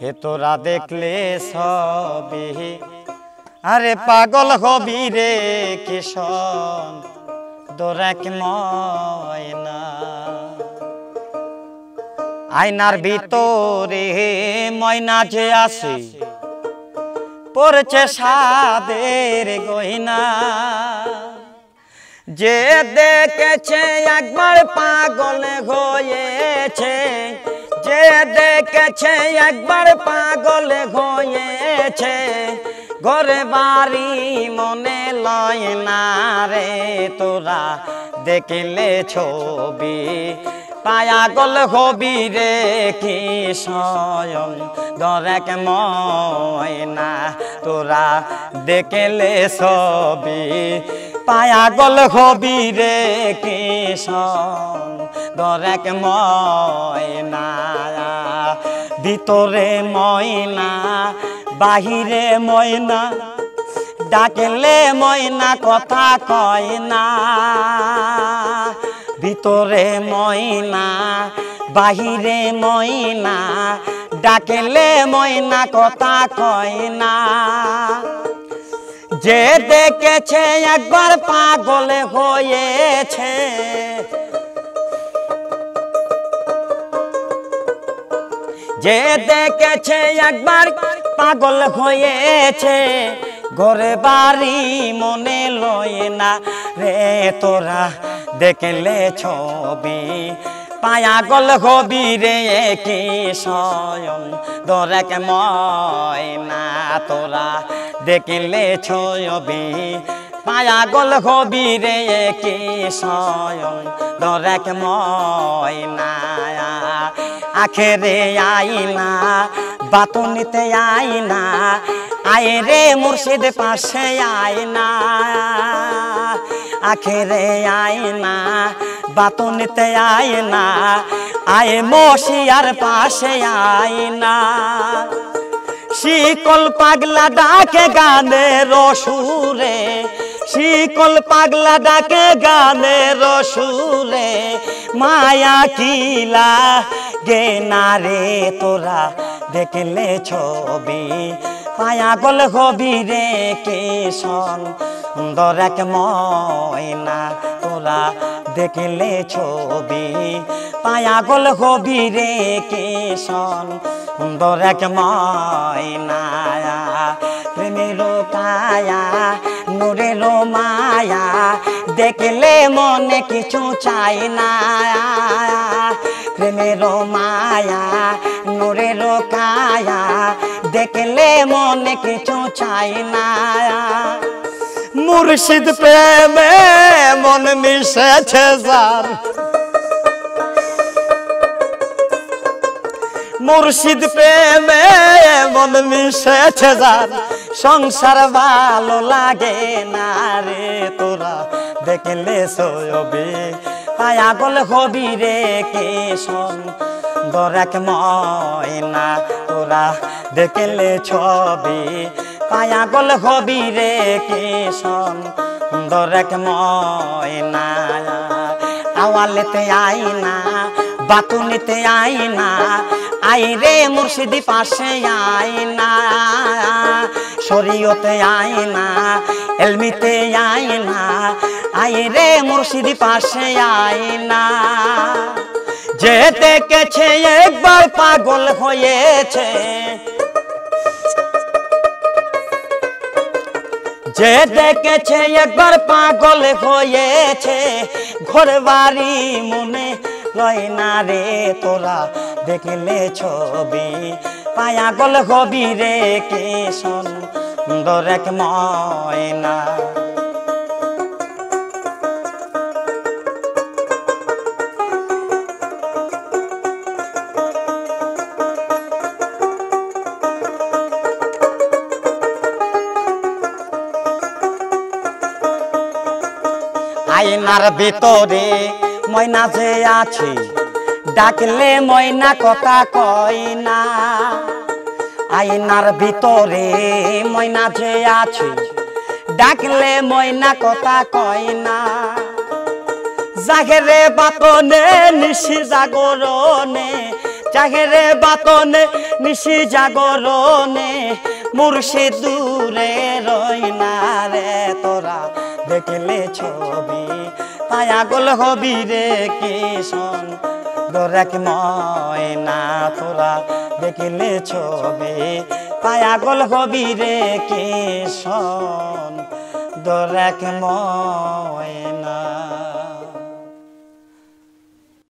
হে তোরা দেখলে সবে আরে পাগল হবি রে কিশোর দোরাক ময়না আয়নার ভিতরে ময়না যে আছে পড়ছে সাদের গয়না যে দেখেছে একবার পাগল হয়েছে যে দেখেছে একবার পাগল হয়েছে ঘরে বাড়ি মনে লয় না রে তোরা দেখলে ছবি পাগল হবি রে কি স্বয়ং দরেক ময়না তোরা দেখলে ছবি পাগল হবি রে কি স্বয়ং দরেক ময়না ভিতরে ময়না বাহিরে ময়না ডাকলে ময়না কথা কয় না ভিতরে ময়না বাহিরে ময়না ডাকলে ময়না কথা কয় না যে দেখেছে একবার পাগল হয়েছে যে দেখেছে একবার পাগল হয়েছে ঘরে বাড়ি মনে লয় না রে তোরা দেখলে ছবি পাগল হবি রে কি স্বয়ং দরেক ময়না তোরা দেখলে ছবি পাগল হবি রে কি স্বয়ং দরেক ময়না আখেরে আইনা বাতুনিতে আইনা আয় রে মুর্শিদ পাশে আইনা আখেরে আইনা বাতুনিতে আইনা আয় মশিয়ার পাশে আইনা শিকল পাগলা ডাকে গানের সুরে শিকল পাগলা ডাকে গানের সুরে মায়া কিলা গে না রে তোরা দেখলে ছবি পাগল হবি রে কিশোর দরেক ময়না তোরা দেখলে ছবি পাগল হবি রে কিশোর দরেক ময়না প্রেমের কায়া নূরের মায়া দেখলে মনে কিছু চাই না প্রেমের মায়া নূরের কায়া দেখলে মনে কিছু চাই না মুর্শিদ প্রেমে মন মিশেছে যার মুর্শিদ প্রেমে মন মিশেছে যার সংসার ভালো লাগে না রে তোরা দেখলে ছবি পাগল হবি রে কিশোর দরেক ময়না তোরা দেখলে ছবি পাগল হবি রে কিশোর দরেক ময়না আওয়ালেতে আইনা বাতুনিতে আইনা আই রে মুর্শিদি পাশে আইনা শরীয়তে আইনা এলমিতে আইনা আই রে মুর্শিদি পাশে আইনা যে দেখেছে একবার পাগল হয়েছে যে দেখেছে একবার পাগল হয়েছে ঘর বাড়ি মনে লয় না রে তোরা দেখলে ছবি পাগল হবি রে কিশোর দরেক ময়না আয়নার ভিতরে ময়না যে আছে ডাকলে ময়না কথা কয় না আয়নার ভিতরে ময়না যে আছে ডাকলে ময়না কথা কয় না জাগরে বাতনে নিশি জাগরণে চাহেরে বাতনে নিশি জাগরণে মুর্শিদ দূরে রই না রে তোরা দেখলে ছবি পাগল হবি রে কিশোর দরেক ময়না তোরা দেখলে ছবি পাগল হবি রে কিশোর দরেক ময়না।